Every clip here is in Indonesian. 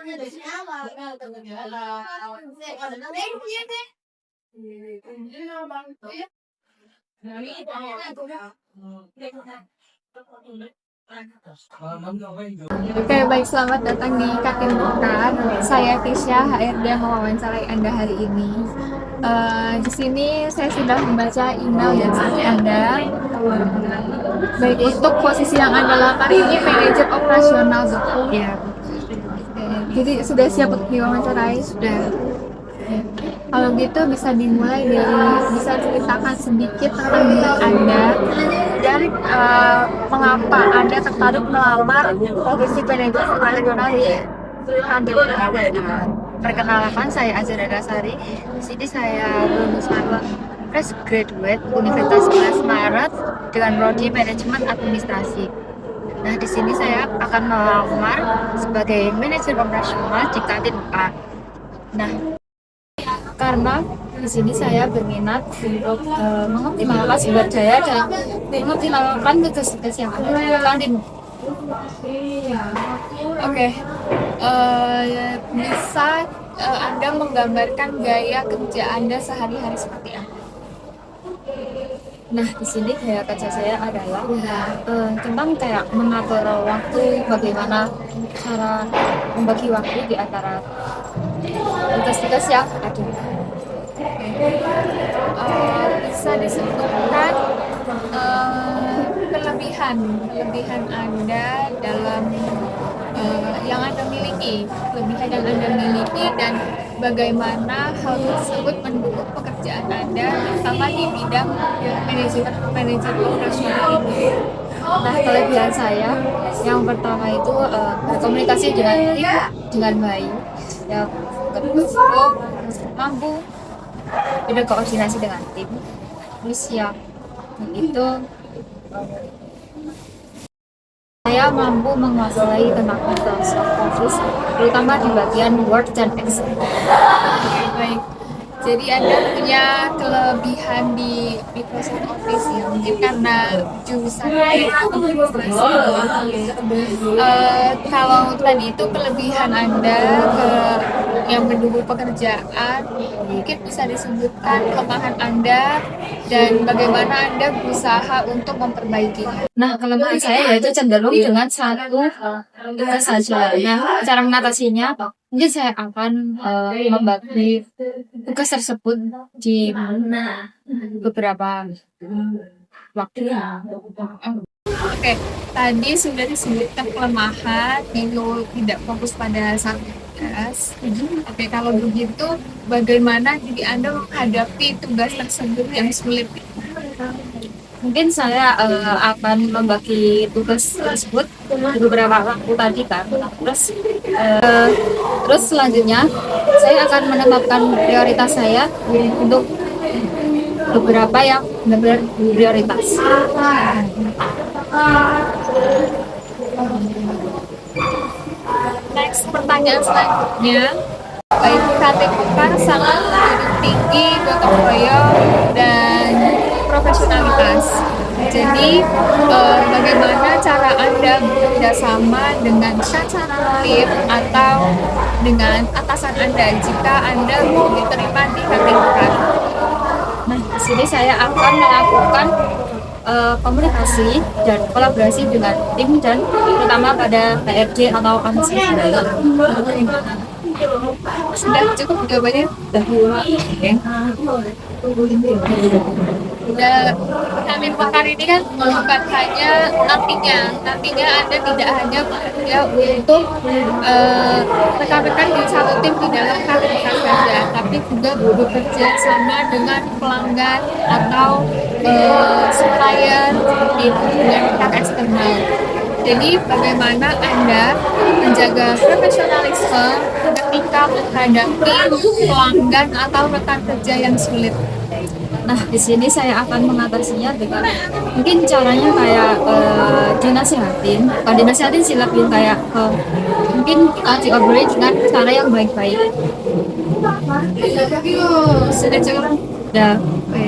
Oke, baik, selamat datang di Katin Bukan. Saya Tisha, HRD yang mewawancarai Anda hari ini. Di sini saya sudah membaca email yang sampai Anda. Baik, untuk posisi yang Anda lamar ini manajer operasional, betul? Ya. Jadi sudah siap untuk diwawancarai? Sudah. Kalau gitu bisa dimulai dari bisa ceritakan sedikit tentang diri Anda dan mengapa Anda tertarik melamar posisi manajer operasional di kantor. Perkenalkan, saya Azira Dasari. Di sini saya lulusan fresh graduate Universitas 11 Maret dengan prodi manajemen administrasi. Nah, di sini saya akan melamar sebagai manajer operasional di kantin A. Nah, karena di sini saya berminat untuk mengoptimalkan sumber daya dan mengoptimalkan tugas-tugas yang ada di kantin. Oke, bisa Anda menggambarkan gaya kerja Anda sehari-hari seperti apa? Nah, di sini gaya kerja saya adalah tentang kayak mengatur waktu, bagaimana cara membagi waktu di antara tugas-tugas yang ada. Bisa disebutkan kelebihan Anda dalam yang Anda miliki, dan bagaimana hal tersebut mendukung pekerjaan Anda, terutama di bidang manajemen operasional ini. Nah, kelebihan saya yang pertama itu berkomunikasi dengan tim dengan baik, ya, kedua mampu berkoordinasi dengan tim, terus ya itu saya mampu menguasai tentang Microsoft Office, terutama di bagian Word dan Excel. Baik, jadi Anda punya kelebihan di Microsoft Office ya, mungkin karena jurusan administrasi. Kalau tadi itu kelebihan Anda yang mendukung pekerjaan, mungkin bisa disebutkan kelemahan Anda dan bagaimana Anda berusaha untuk memperbaikinya. Nah, kelemahan saya yaitu cenderung dengan satu tugas saja. Nah, cara mengatasinya, mungkin saya akan membagi tugas tersebut di beberapa waktu. Oke, tadi sudah disebutkan kelemahan, itu tidak fokus pada satu tugas. Oke, kalau begitu, bagaimana diri Anda menghadapi tugas tersebut yang sulit? Mungkin saya akan membagi tugas tersebut di beberapa waktu tadi kan. Terus selanjutnya saya akan menetapkan prioritas saya untuk beberapa yang benar-benar prioritas. Next, pertanyaan selanjutnya. Baik, Katin Bukan sangat tinggi gotong royong dan profesionalitas. Jadi, bagaimana cara Anda bekerja sama dengan tim atau dengan atasan Anda jika Anda mau diterima di Katin Bukan? Nah, di sini saya akan melakukan komunikasi dan kolaborasi dengan tim dan terutama pada HRD atau komisi. Sudah cukup jawabannya? Katin Bukan ini kan bukan hanya nantinya Anda tidak hanya bekerja untuk rekan-rekan di satu tim di dalam Katin Bukan saja, tapi juga bekerja sama dengan pelanggan atau supplier seperti itu dengan pihak eksternal. Jadi bagaimana Anda menjaga profesionalisme ketika menghadapi pelanggan atau rekan kerja yang sulit? Nah, di sini saya akan mengatasinya dengan mungkin caranya kayak dinasihatin sih, lebih kayak mungkin diobrolin dengan cara yang baik-baik. Sudah cukup? Udah. Oke.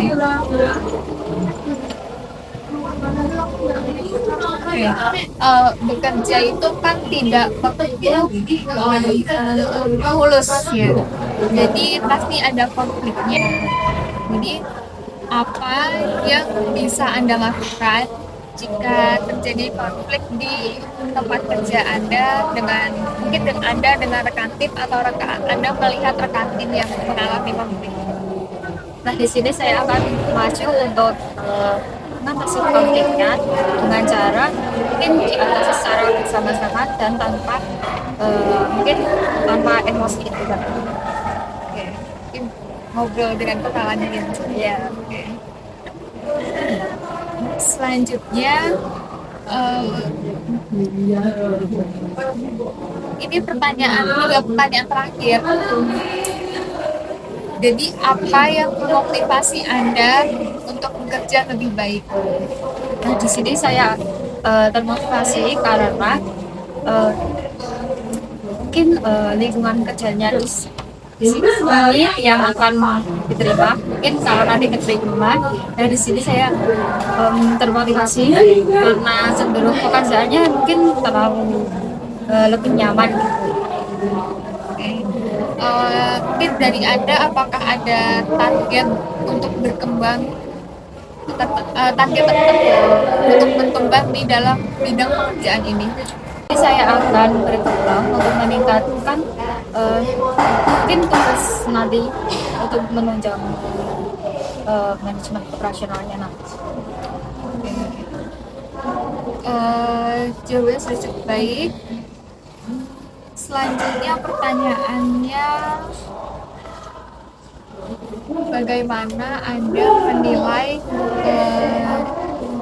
Bekerja itu kan tidak mulus ya. Jadi pasti ada konfliknya. Jadi apa yang bisa Anda lakukan jika terjadi konflik di tempat kerja Anda dengan mungkin dengan Anda dengan rekan tim atau rekan Anda melihat rekan tim yang mengalami konflik? Nah, di sini saya akan maju untuk mengatasi konfliknya dengan cara mungkin diatasi secara bersama-sama dan tanpa mungkin tanpa emosi itu kan. Oke, mungkin ngobrol dengan kepala dingin. Ya, Oke. Selanjutnya, eh, ini pertanyaan terakhir. Jadi, apa yang memotivasi Anda untuk bekerja lebih baik? nah di sini saya termotivasi karena eh, mungkin lingkungan kerjanya di sini yang akan diterima mungkin kalau nanti keterima dari sini saya termotivasi karena cenderung pekerjaannya mungkin terlalu lebih nyaman gitu. Oke. Mungkin dari Anda, apakah ada target untuk berkembang, target tertentu untuk berkembang di dalam bidang pekerjaan ini? Jadi saya akan berkembang untuk meningkatkan mungkin tugas nanti untuk menunjang manajemen operasionalnya nanti. Jawabannya sudah cukup baik. Selanjutnya pertanyaannya, bagaimana Anda menilai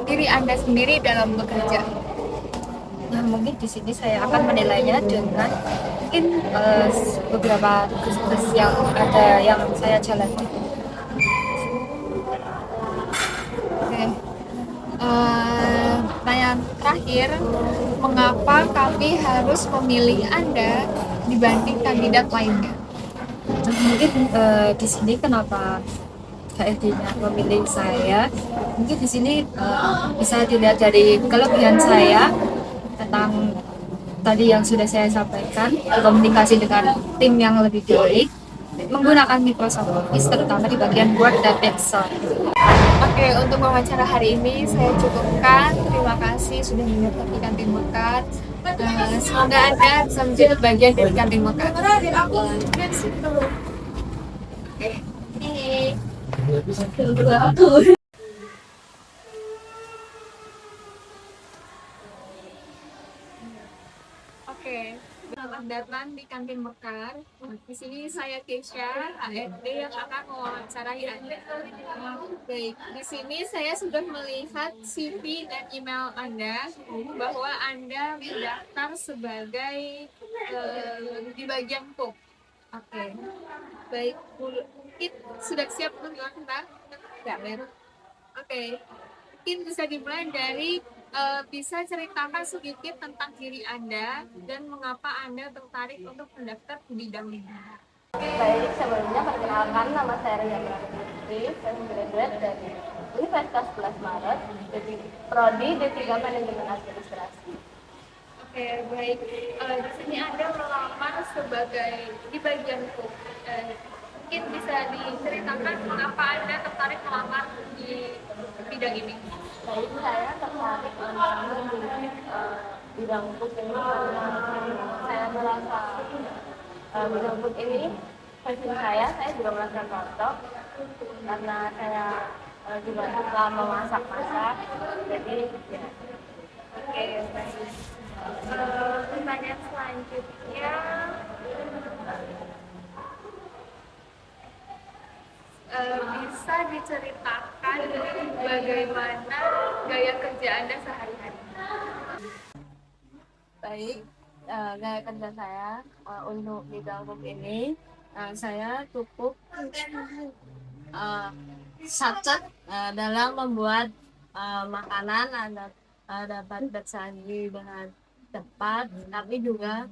diri Anda sendiri dalam bekerja? Nah, mungkin di sini saya akan menilainya dengan mungkin beberapa tugas yang ada yang saya jalani. Oke. Pertanyaan terakhir, mengapa kami harus memilih Anda dibanding kandidat lainnya? Nah, mungkin di sini kenapa HRD-nya memilih saya? Mungkin di sini bisa dilihat dari kelebihan saya tentang tadi yang sudah saya sampaikan, komunikasi dengan tim yang lebih baik, menggunakan Microsoft Office terutama di bagian Word dan Excel. Oke, untuk wawancara hari ini saya cukupkan. Terima kasih sudah menyertai Kantin Mekar. Semoga Anda bisa menjadi bagian dari Kantin Mekar. Oke. Oke, selamat datang di Kantin Mekar. Di sini saya Keisha, HRD yang akan mewawancarai Anda. Baik, di sini saya sudah melihat CV dan email Anda bahwa Anda mendaftar sebagai di bagian cook. Oke, baik, mungkin sudah siap untuk kita? Ya, Ben. Oke, mungkin bisa dimulai dari bisa ceritakan sedikit tentang diri Anda dan mengapa Anda tertarik untuk mendaftar di bidang ini. Baik, sebelumnya perkenalkan nama saya Ria Putri, saya graduate dari Universitas 11 Maret, dari Prodi D3 Manajemen Administrasi. Oke, baik. Di sini Anda melamar sebagai di bagian cook. Mungkin bisa diceritakan mengapa Anda tertarik melamar di bidang ini. Baik, saya tertarik untuk bidang food ini karena saya merasa bidang food ini passion saya juga merasa cocok karena saya juga suka memasak-masak, jadi ya. Oke, baik. Pertanyaan selanjutnya, bisa diceritakan bagaimana gaya kerja Anda sehari-hari? Baik, gaya kerja saya untuk bidang food ini saya cukup sacet dalam membuat makanan dapat tersaji dengan cepat, tapi juga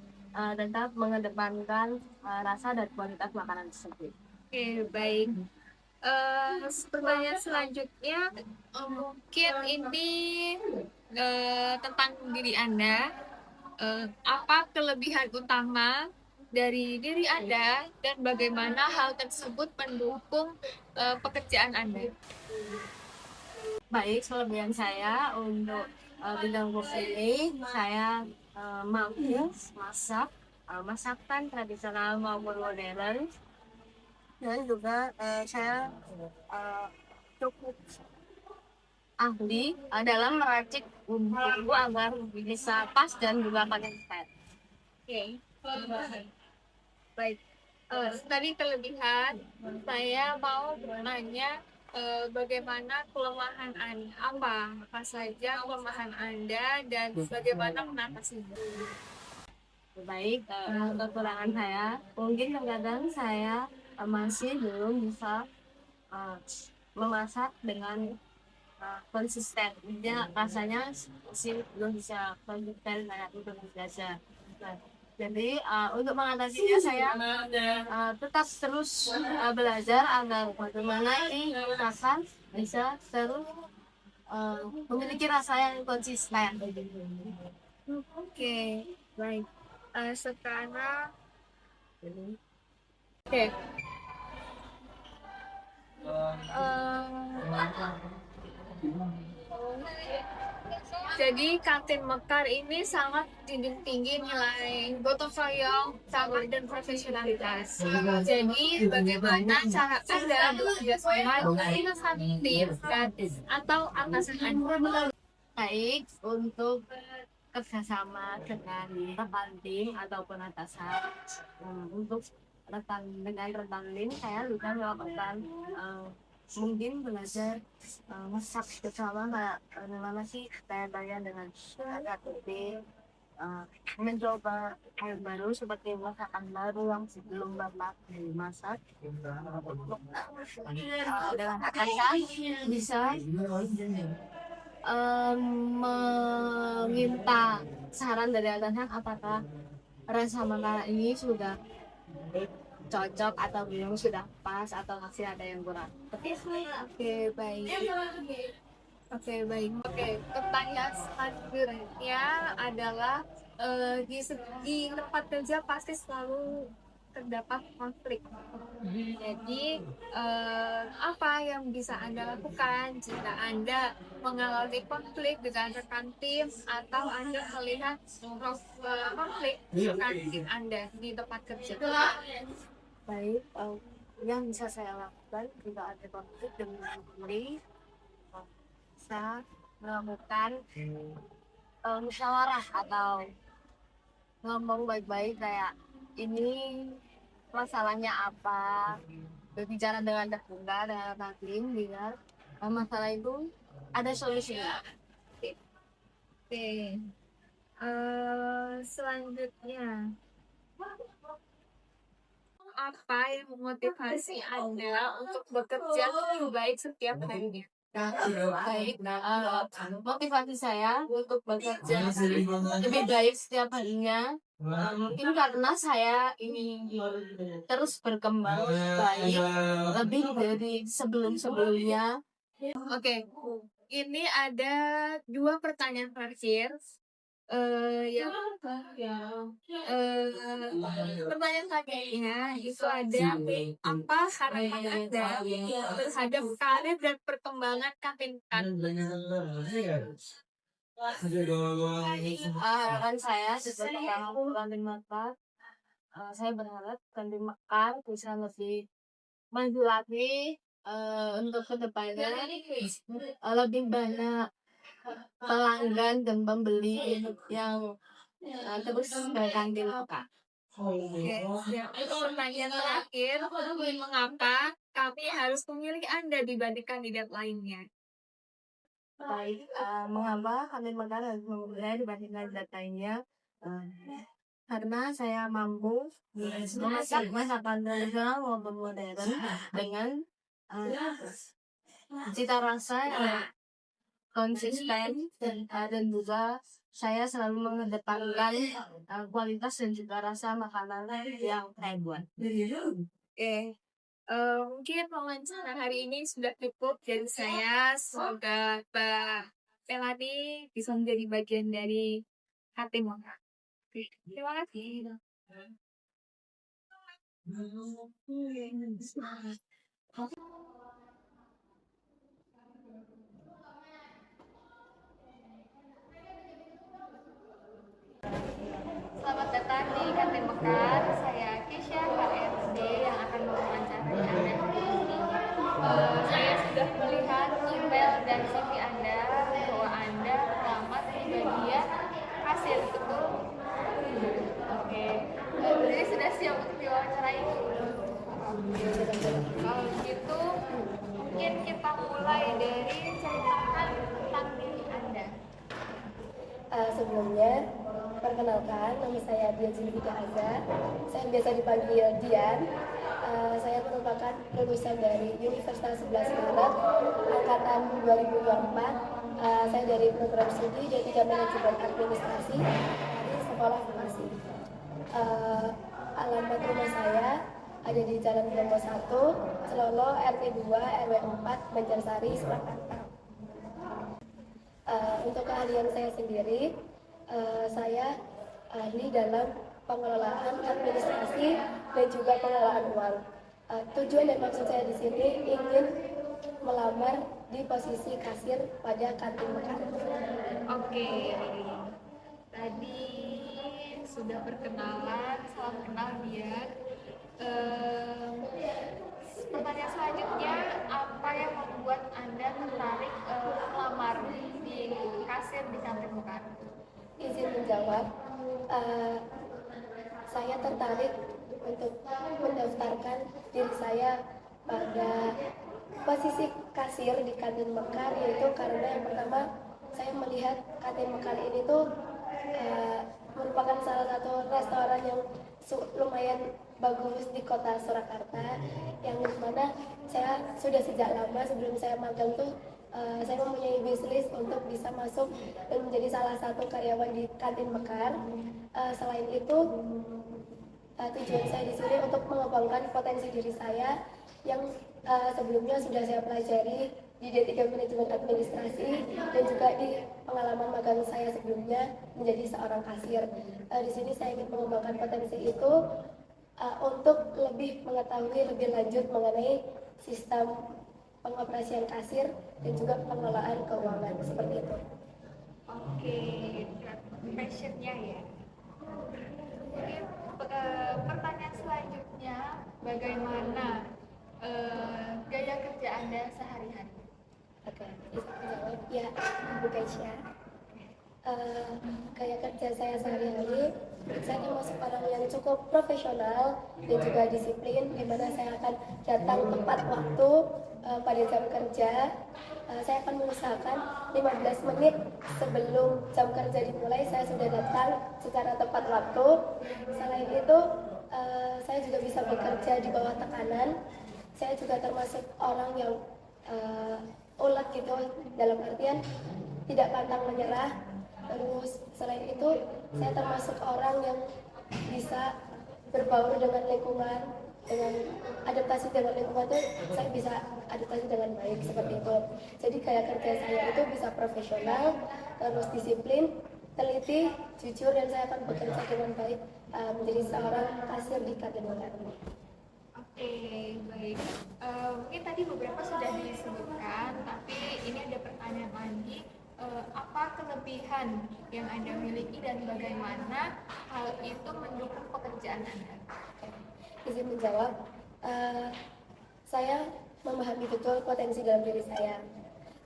tetap mengedepankan rasa dan kualitas makanan tersebut. Oke, baik. Pertanyaan selanjutnya, mungkin ini tentang diri Anda. Apa kelebihan utama dari diri Anda dan bagaimana hal tersebut mendukung pekerjaan Anda? Baik, kelebihan saya untuk bidang kursus ini, saya mampu masak, masakan tradisional maupun modern, dan juga saya uh, cukup ahli dalam meracik bumbu agar bisa pas dan juga konsisten. Oke, baik. Tadi kelebihan, saya mau bertanya bagaimana kelemahan Anda, apa saja kelemahan Anda dan bagaimana mengatasinya. Baik, kekurangan saya, mungkin terkadang saya masih belum bisa uh, memasak dengan konsisten. Dia rasanya masih belum bisa konsisten kayak itu biasa. Nah, jadi untuk mengatasinya saya tetap terus belajar agar bagaimana ini rasa bisa terus memiliki rasa yang konsisten. Oke, baik. Sekarang, oke. Jadi kantin Mekar ini sangat tinggi nilai gotong royong, sabar dan profesionalitas. Jadi bagaimana cara Anda bekerja sama dengan tim dan atau atasan Anda? Baik untuk kerjasama dengan rekan tim ataupun atasan. Untuk rekan tim saya juga melakukan mungkin belajar masak bersama kayak gimana sih saya bagian dengan rekan tim, mencoba hal baru seperti masakan baru yang sebelum bapak masak dengan atasan bisa meminta saran dari atasan apakah rasa makanan ini sudah cocok atau belum, sudah pas atau masih ada yang kurang. Oke, baik. Oke, baik. Oke, pertanyaan selanjutnya adalah di tempat kerja pasti selalu terdapat konflik. Jadi, apa yang bisa Anda lakukan jika Anda mengalami konflik dengan rekan tim atau Anda melihat konflik rekan tim Anda di tempat kerja? Baik, yang bisa saya lakukan jika ada konflik dengan diri, bisa melakukan musyawarah atau ngomong baik-baik kayak ini masalahnya apa, berbicara dengan terbuka dengan tim biar masalah itu ada solusinya. Oke. Selanjutnya, apa yang memotivasi Anda untuk bekerja lebih baik setiap harinya? Baik, motivasi saya untuk bekerja lebih baik setiap harinya mungkin karena saya ingin terus berkembang baik lebih dari sebelum-sebelumnya. Oke, ini ada dua pertanyaan terakhir. Yang pertanyaan terakhirnya itu ada apa harapan Anda terhadap karir dan perkembangan kantin Harapan saya sebagai orang kantin Mekar, saya berharap kantin Mekar bisa lebih maju lagi untuk kedepannya, lebih banyak pelanggan dan pembeli yang terus ke kantin Mekar. Oke, siap. Pertanyaan terakhir, mengapa kami harus memilih Anda dibanding kandidat lainnya? Baik, mengapa kantin Mekar harus memilih saya dibanding kandidat lainnya? Karena saya mampu memasak masakan tradisional maupun modern dengan cita rasa yang konsisten dan juga saya selalu mengedepankan kualitas dan juga rasa makanan yang saya buat. Oke, mungkin wawancara hari ini sudah cukup dari saya. Semoga Melani bisa menjadi bagian dari Hatim Mekar. Terima kasih. Selamat datang di Kantin Mekar. Saya Kesha HRD yang akan mewawancarai Anda hari ini. Saya sudah melihat email dan CV Anda bahwa Anda melamar di bagian kasir, betul? Oke. Jadi sudah siap untuk diwawancarai? Kalau begitu, mungkin kita mulai dari ceritakan tentang diri Anda. Sebelumnya, perkenalkan, nama saya Dian Zulfika Azhar. Saya biasa dipanggil Dian. Saya merupakan lulusan dari Universitas 11 Maret, angkatan 2024. Saya dari program studi D3 Manajemen Administrasi di Sekolah Vokasi. Alamat rumah saya ada di Jalan Bromo 1, Celolo, RT 2, RW 4, Banjarsari, Surakarta. Untuk keahlian saya sendiri, saya ahli dalam pengelolaan administrasi dan juga pengelolaan uang. Tujuan dan maksud saya di sini ingin melamar di posisi kasir pada kantin Mekar. Oke, tadi sudah perkenalan, salam kenal Dian. Pertanyaan selanjutnya, apa yang membuat Anda tertarik melamar di kasir di kantin Mekar? Izin menjawab, saya tertarik untuk mendaftarkan diri saya pada posisi kasir di kantin Mekar, yaitu karena yang pertama saya melihat kantin Mekar ini tuh merupakan salah satu restoran yang lumayan bagus di kota Surakarta, yang dimana saya sudah sejak lama sebelum saya magang tuh saya mempunyai bisnis untuk bisa masuk dan menjadi salah satu karyawan di kantin Mekar. Selain itu, tujuan saya di sini untuk mengembangkan potensi diri saya yang sebelumnya sudah saya pelajari di D3 Manajemen Administrasi dan juga di pengalaman magang saya sebelumnya menjadi seorang kasir. Di sini saya ingin mengembangkan potensi itu untuk lebih mengetahui lebih lanjut mengenai sistem pengoperasian kasir dan juga pengelolaan keuangan seperti itu. Oke, passionnya ya. Mungkin pertanyaan selanjutnya, bagaimana gaya kerja Anda sehari-hari? Oke, bisa menjawab ya, Bu Keisha. Gaya kerja saya sehari-hari, saya termasuk orang yang cukup profesional dan juga disiplin, di mana saya akan datang tepat waktu pada jam kerja. Saya akan mengusahakan 15 menit sebelum jam kerja dimulai saya sudah datang secara tepat waktu. Selain itu, saya juga bisa bekerja di bawah tekanan. Saya juga termasuk orang yang ulet gitu, dalam artian tidak pantang menyerah. Terus selain itu, saya termasuk orang yang bisa berbaur dengan lingkungan, dengan adaptasi dengan lingkungan itu saya bisa adaptasi dengan baik seperti itu. Jadi gaya kerja saya itu bisa profesional, terus disiplin, teliti, jujur, dan saya akan bekerja dengan baik menjadi seorang kasir di kantin Mekar. Oke, baik. Mungkin tadi beberapa sudah disebutkan, tapi ini ada pertanyaan lagi. Apa kelebihan yang Anda miliki dan bagaimana hal itu mendukung pekerjaan Anda? Izin menjawab, saya memahami betul potensi dalam diri saya.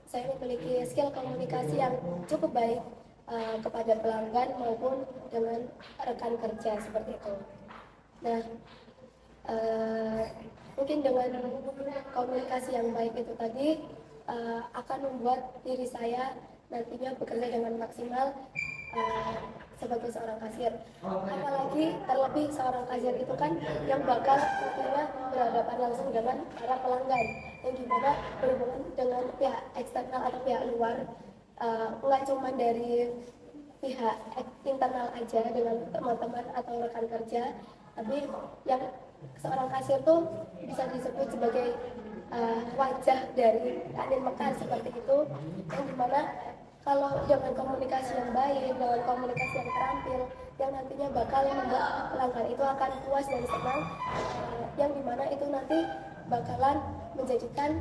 Saya memiliki skill komunikasi yang cukup baik kepada pelanggan maupun dengan rekan kerja seperti itu. Nah, mungkin dengan komunikasi yang baik itu tadi akan membuat diri saya nantinya bekerja dengan maksimal sebagai seorang kasir. Apalagi terlebih seorang kasir itu kan yang bakal nantinya berhadapan langsung dengan para pelanggan, yang gimana berhubungan dengan pihak eksternal atau pihak luar, nggak cuma dari pihak internal aja dengan teman-teman atau rekan kerja, tapi yang seorang kasir tuh bisa disebut sebagai wajah dari kantin Mekar seperti itu, yang dimana kalau dengan komunikasi yang baik, dengan komunikasi yang terampil, yang nantinya bakal membuat pelanggan itu akan puas dan senang, yang dimana itu nanti bakalan menjadikan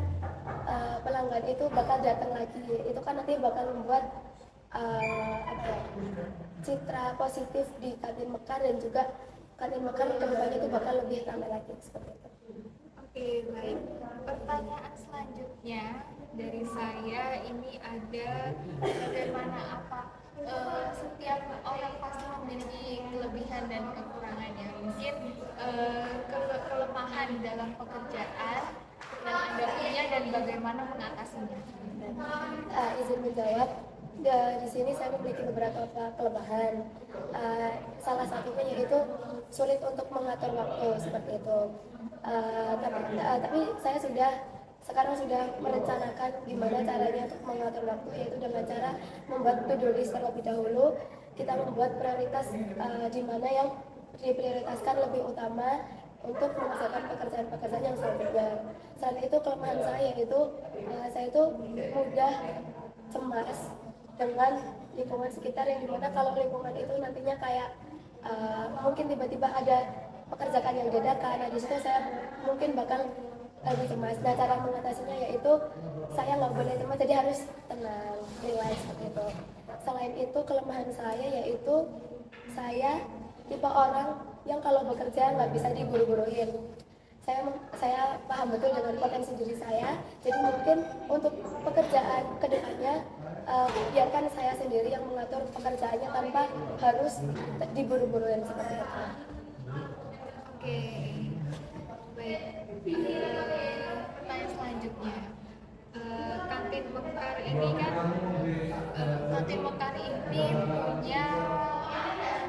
pelanggan itu bakal datang lagi. Itu kan nanti bakal membuat citra positif di kantin Mekar, dan juga kantin Mekar kedepannya itu bakal lebih ramai lagi seperti itu. Oke, baik. Pertanyaan selanjutnya dari saya ini ada bagaimana setiap orang pasti memiliki kelebihan dan kekurangannya. Mungkin kelemahan dalam pekerjaan yang Anda punya dan bagaimana mengatasinya. Izin menjawab, di sini saya memiliki beberapa kelemahan. Salah satunya yaitu sulit untuk mengatur waktu seperti itu. Tapi saya sekarang sudah merencanakan gimana caranya untuk mengatur waktu, yaitu dengan cara membuat to-do list terlebih dahulu. Kita membuat prioritas di mana yang diprioritaskan lebih utama untuk mengerjakan pekerjaan-pekerjaan yang selanjutnya. Selain itu, kelemahan saya itu saya itu mudah cemas dengan lingkungan sekitar, yang dimana kalau lingkungan itu nantinya kayak mungkin tiba-tiba ada pekerjaan yang dadakan. Nah, di situ saya mungkin bakal lebih cemas. Nah, cara mengatasinya yaitu saya nggak boleh cemas, jadi harus tenang, relax seperti itu. Selain itu, kelemahan saya yaitu saya tipe orang yang kalau bekerja nggak bisa diburu-buruin. Saya paham betul dengan potensi diri saya, jadi mungkin untuk pekerjaan kedepannya biarkan saya sendiri yang mengatur pekerjaannya tanpa harus diburu-buruin seperti itu. Oke, baik. Pertanyaan selanjutnya, kantin Mekar ini kan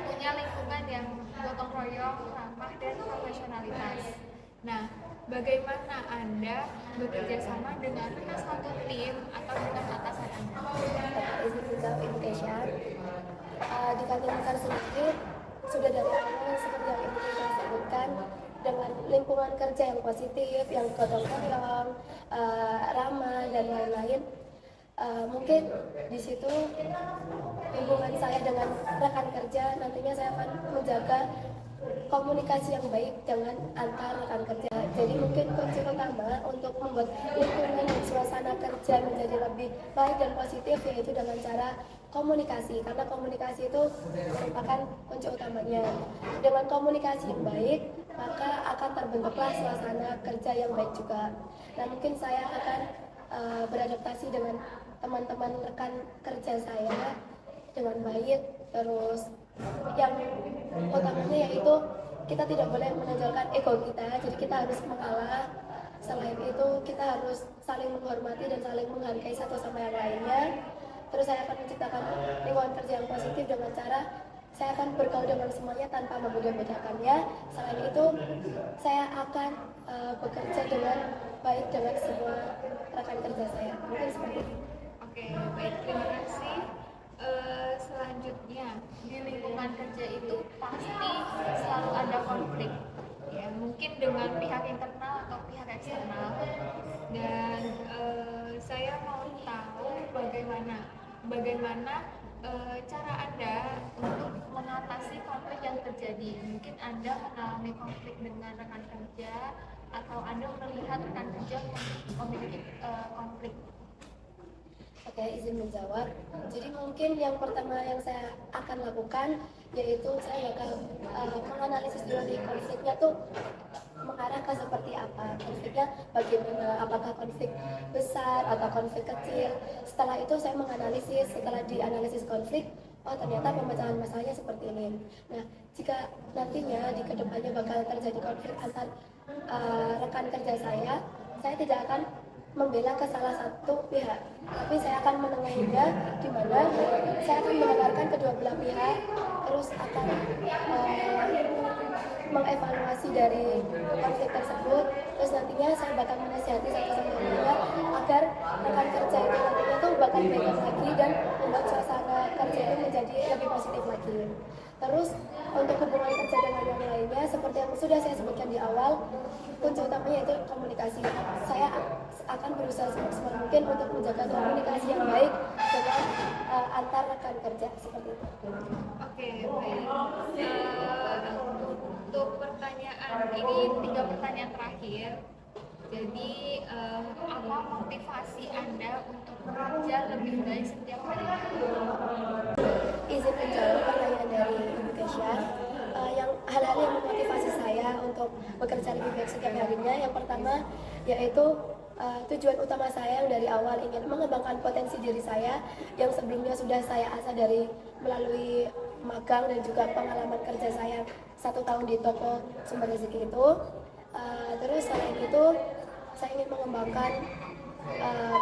punya lingkungan yang gotong royong, ramah dan profesionalitas. Nah, bagaimana Anda bekerja sama dengan satu tim atau dengan atasan Anda? Izin menjawab Indonesia. Di kantin Mekar sendiri sudah dari awal seperti yang Indonesia sebutkan, dengan lingkungan kerja yang positif, yang gotong royong, ramah dan lain-lain. Mungkin di situ hubungan saya dengan rekan kerja nantinya saya akan menjaga komunikasi yang baik dengan antar rekan kerja. Jadi mungkin kunci utama untuk membuat lingkungan dan suasana kerja menjadi lebih baik dan positif yaitu dengan cara komunikasi, karena komunikasi itu merupakan kunci utamanya. Dengan komunikasi yang baik, maka akan terbentuklah suasana kerja yang baik juga. Nah, mungkin saya akan beradaptasi dengan teman-teman rekan kerja saya dengan baik. Terus yang utamanya yaitu kita tidak boleh menonjolkan ego kita, jadi kita harus mengalah. Selain itu, kita harus saling menghormati dan saling menghargai satu sama yang lainnya. Terus saya akan menciptakan lingkungan kerja yang positif dengan cara saya akan bergaul dengan semuanya tanpa membeda-bedakannya. Selain itu, saya akan bekerja dengan baik dengan semua rekan kerja saya. Mungkin seperti itu. Oke, baik, terima kasih. Selanjutnya, di lingkungan kerja itu pasti selalu ada konflik, ya mungkin dengan pihak internal atau pihak eksternal. Dan saya mau tahu bagaimana cara Anda untuk mengatasi konflik yang terjadi. Mungkin Anda mengalami konflik dengan rekan kerja atau Anda melihat rekan kerja memiliki konflik. Oke, izin menjawab. Jadi mungkin yang pertama yang saya akan lakukan yaitu saya bakal menganalisis dulu di konfliknya tuh mengarah ke seperti apa. Konfliknya bagaimana, apakah konflik besar atau konflik kecil. Setelah itu saya menganalisis, setelah dianalisis konflik, oh ternyata pemecahan masalahnya seperti ini. Nah, jika nantinya di kedepannya bakal terjadi konflik antar rekan kerja saya tidak akan membela ke salah satu pihak, tapi saya akan menengahinya, di mana saya akan mendengarkan kedua belah pihak, terus akan mengevaluasi dari konflik tersebut. Terus nantinya saya bakal menasihati satu sama lainnya agar rekan kerja itu nantinya tuh bakal baik lagi dan membuat suasana kerja itu menjadi lebih positif lagi. Terus untuk hubungan kerja dengan yang lainnya, seperti yang sudah saya sebutkan di awal, kunci utamanya yaitu komunikasi. Saya akan berusaha semaksimal mungkin untuk menjaga komunikasi yang baik dengan antar rekan kerja seperti itu. Oke, baik. Untuk pertanyaan ini 3 pertanyaan terakhir. Jadi apa motivasi Anda untuk bekerja lebih baik setiap harinya? Izin menjawab pertanyaan dari Ibu Kesha. Yang hal-hal yang memotivasi saya untuk bekerja lebih baik setiap harinya, yang pertama yaitu tujuan utama saya yang dari awal ingin mengembangkan potensi diri saya yang sebelumnya sudah saya asah dari melalui magang dan juga pengalaman kerja saya 1 tahun di toko sumber rezeki itu. Terus selain itu saya ingin mengembangkan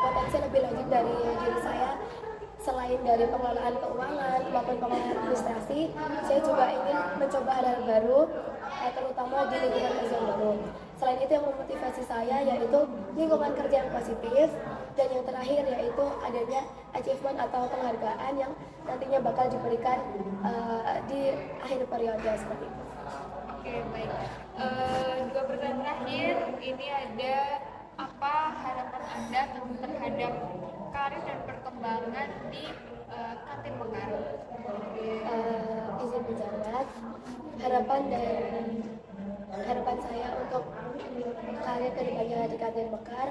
potensi lebih lanjut dari diri saya. Selain dari pengelolaan keuangan maupun pengelolaan administrasi, saya juga ingin mencoba hal-hal baru, terutama di lingkungan kerja yang baru. Selain itu yang memotivasi saya yaitu lingkungan kerja yang positif, dan yang terakhir yaitu adanya achievement atau penghargaan yang nantinya bakal diberikan di akhir periode seperti itu. Oke, baik. 2 pertanyaan terakhir, ini ada apa harapan Anda terhadap karir dan perkembangan di Kantin Mekar? Izin menjawab, harapan saya untuk karir kedepannya di Kantin Mekar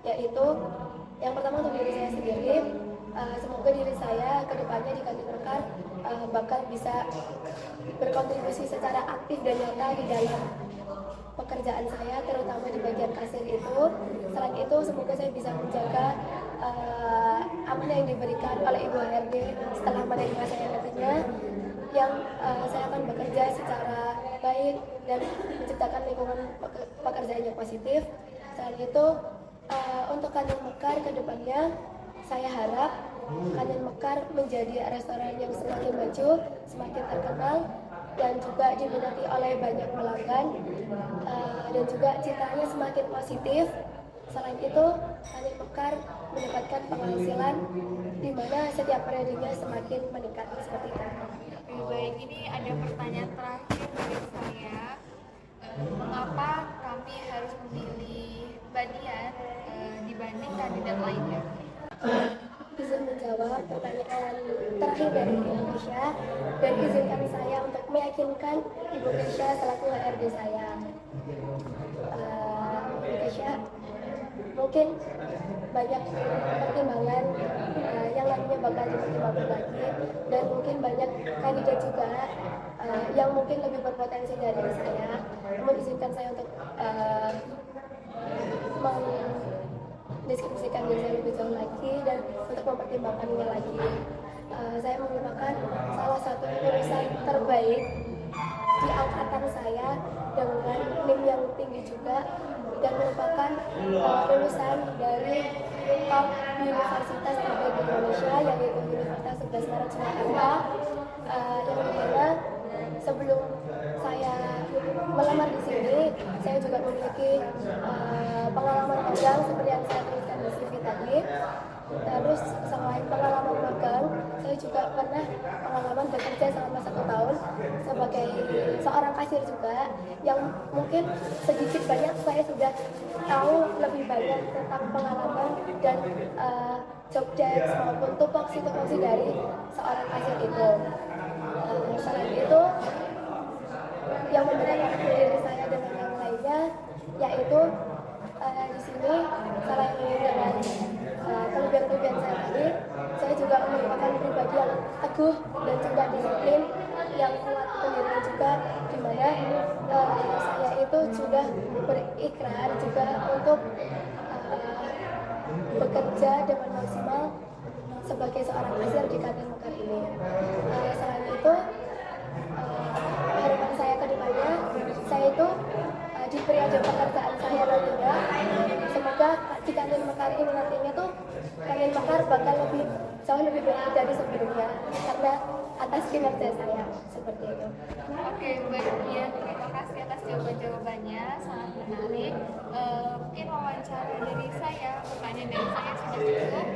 yaitu yang pertama untuk diri saya sendiri, semoga diri saya kedepannya di Kantin Mekar bakal bisa berkontribusi secara aktif dan nyata di dalam pekerjaan saya, terutama di bagian kasir itu. Selain itu semoga saya bisa menjaga amanah yang diberikan oleh Ibu HRD setelah menerima saya nantinya, yang saya akan bekerja secara baik dan menciptakan lingkungan pekerjaan yang positif. Selain itu untuk Kantin Mekar ke depannya, saya harap Kantin Mekar menjadi restoran yang semakin maju, semakin terkenal, dan juga diminati oleh banyak pelanggan, dan juga citranya semakin positif. Selain itu, Kantin Mekar mendapatkan penghasilan di mana setiap periodenya semakin meningkat seperti itu. Oke, baik. Ini ada pertanyaan terakhir dari saya. Mengapa kami harus memilih Mbak Dian dibanding kandidat lainnya? Izin menjawab pertanyaan terakhir dari Indonesia, dan izinkan saya untuk meyakinkan Ibu Kesha selaku HRD saya. Ibu Kesha, mungkin banyak pertimbangan yang nantinya bakal dipertimbangkan lagi, dan mungkin banyak kandidat juga yang mungkin lebih berpotensi dari saya. Namun izinkan saya untuk mendiskusikan diri saya lebih jauh lagi dan untuk mempertimbangkannya lagi. Saya merupakan salah satu lulusan terbaik di angkatan saya dengan NIM yang tinggi juga, dan merupakan lulusan dari top universitas terbaik di Indonesia, yaitu Universitas 11 Maret Jakarta, yang dimana sebelum saya melamar di sini, saya juga memiliki pengalaman magang seperti yang saya tuliskan di CV tadi. Terus selain pengalaman magang, saya juga pernah pengalaman bekerja selama 1 tahun sebagai seorang kasir juga, yang mungkin sedikit banyak saya sudah tahu lebih banyak tentang pengalaman dan job desk maupun tupoksi dari seorang kasir itu. Selain itu, yang membedakan diri saya dengan yang lainnya yaitu di sini selain dengan kelebihan-kelebihan saya tadi, saya juga merupakan pribadi yang teguh dan juga disiplin, yang kuat pendirian juga, di mana saya itu sudah berikrar juga untuk bekerja dengan maksimal sebagai seorang kasir di Kantin Mekar ini. Selain itu, harapan saya ke depannya, saya itu di periode pekerjaan saya nantinya, semoga di Kantin Mekar ini nantinya tuh Kantin Mekar bakal jauh lebih baik dari sebelumnya karena atas kinerja saya seperti itu. Oke, baik ya. Terima kasih atas jawaban-jawabannya, sangat menarik. Mungkin wawancara dari saya, pertanyaan dari saya sudah cukup.